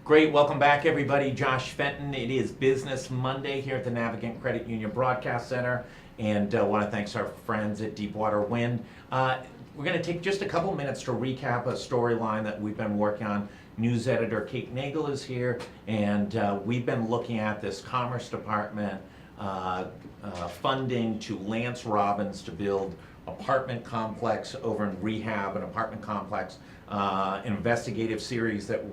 Great, welcome back everybody. Josh Fenton. It is Business Monday here at the Navigant Credit Union Broadcast Center, and I want to thank our friends at Deepwater Wind. We're going to take just a couple minutes to recap a storyline that we've been working on. News editor Kate Nagle is here, and we've been looking at this Commerce Department funding to Lance Robbins to build apartment complex over in rehab, an apartment complex, investigative series that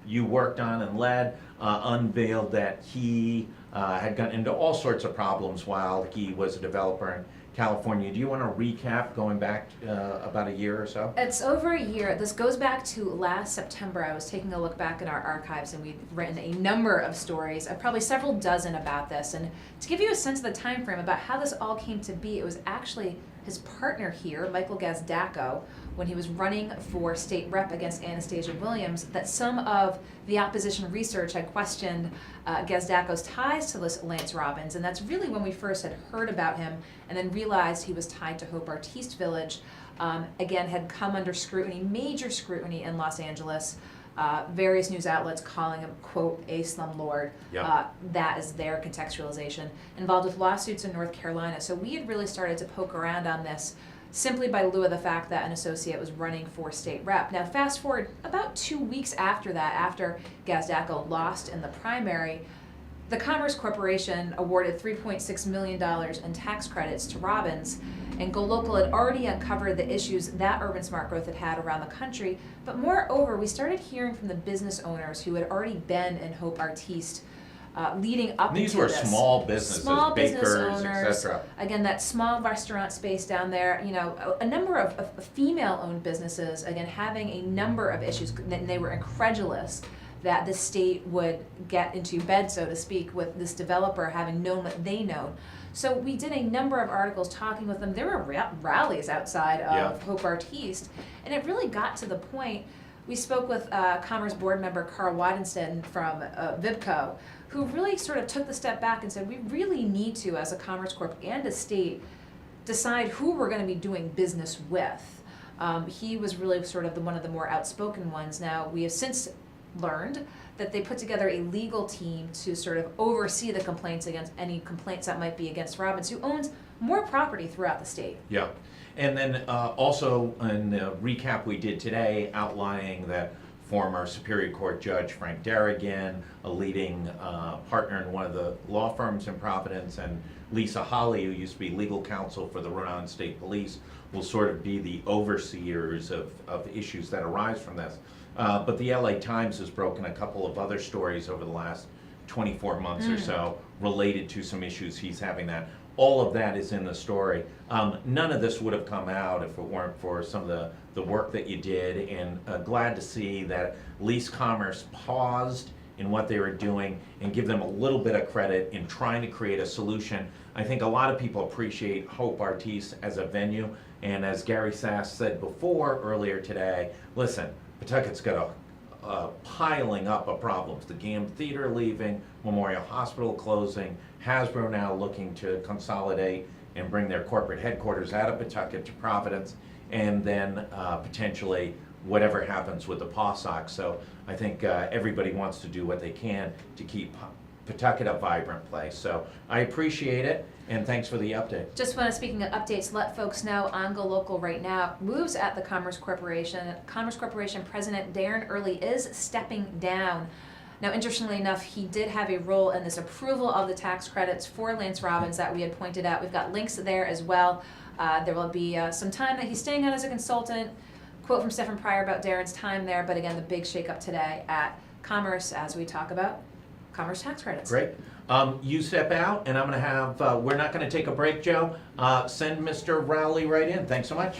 you worked on and led, unveiled that he had gotten into all sorts of problems while he was a developer in California. Do you want to recap going back about a year or so? It's over a year. This goes back to last September. I was taking a look back in our archives, and we've written a number of stories, probably several dozen about this. And to give you a sense of the time frame about how this all came to be, it was actually his partner here, Michael Gazdaco, when he was running for state rep against Anastasia Williams, that some of the opposition research had questioned Gazdaco's ties to this Lance Robbins, and that's really when we first had heard about him and then realized he was tied to Hope Artiste Village. Again, had come under scrutiny, major scrutiny in Los Angeles. Various news outlets calling him, quote, a slumlord. Yep. That is their contextualization. Involved with lawsuits in North Carolina. So we had really started to poke around on this simply by lieu of the fact that an associate was running for state rep. Now fast forward about 2 weeks after that, after Gazdaco lost in the primary, the Commerce Corporation awarded $3.6 million in tax credits to Robbins, and GoLocal had already uncovered the issues that urban smart growth had had around the country. But moreover, we started hearing from the business owners who had already been in Hope Artiste leading up to this. These were small businesses, small bakers, business owners, etc. Again, that small restaurant space down there, you know, a number of female-owned businesses, again, having a number of issues, and they were incredulous that the state would get into bed, so to speak, with this developer having known what they know. So we did a number of articles talking with them. There were rallies outside of Hope Artiste, and it really got to the point. We spoke with Commerce board member Carl Weidenstein from VIBCO, who really sort of took the step back and said, we really need to, as a Commerce Corp and a state, decide who we're going to be doing business with. He was really sort of one of the more outspoken ones. Now, we have since learned that they put together a legal team to sort of oversee the complaints against any complaints that might be against Robbins, who owns more property throughout the state. Yeah, and then also in the recap we did today, outlining that former Superior Court Judge Frank Darrigan, a leading partner in one of the law firms in Providence, and Lisa Holly, who used to be legal counsel for the Rhode Island State Police, will sort of be the overseers of issues that arise from this. But the LA Times has broken a couple of other stories over the last 24 months or so related to some issues he's having that. All of that is in the story. None of this would have come out if it weren't for some of the work that you did, and glad to see that at least Commerce paused in what they were doing and give them a little bit of credit in trying to create a solution. I think a lot of people appreciate Hope Artiste as a venue, and as Gary Sass said before earlier today, listen, Pawtucket's got a piling up of problems. The GAM Theater leaving, Memorial Hospital closing, Hasbro now looking to consolidate and bring their corporate headquarters out of Pawtucket to Providence, and then potentially whatever happens with the Paw Sox. So I think everybody wants to do what they can to keep Pawtucket a vibrant place. So I appreciate it, and thanks for the update. Just want to, speaking of updates, let folks know on GoLocal right now, moves at the Commerce Corporation. Commerce Corporation President Darren Early is stepping down. Now, interestingly enough, he did have a role in this approval of the tax credits for Lance Robbins that we had pointed out. We've got links there as well. There will be some time that he's staying on as a consultant. Quote from Stephen Pryor about Darren's time there, but again, the big shakeup today at Commerce as we talk about Commerce tax credits. Great. You step out, and I'm going to have, we're not going to take a break, Joe. Send Mr. Rowley right in. Thanks so much.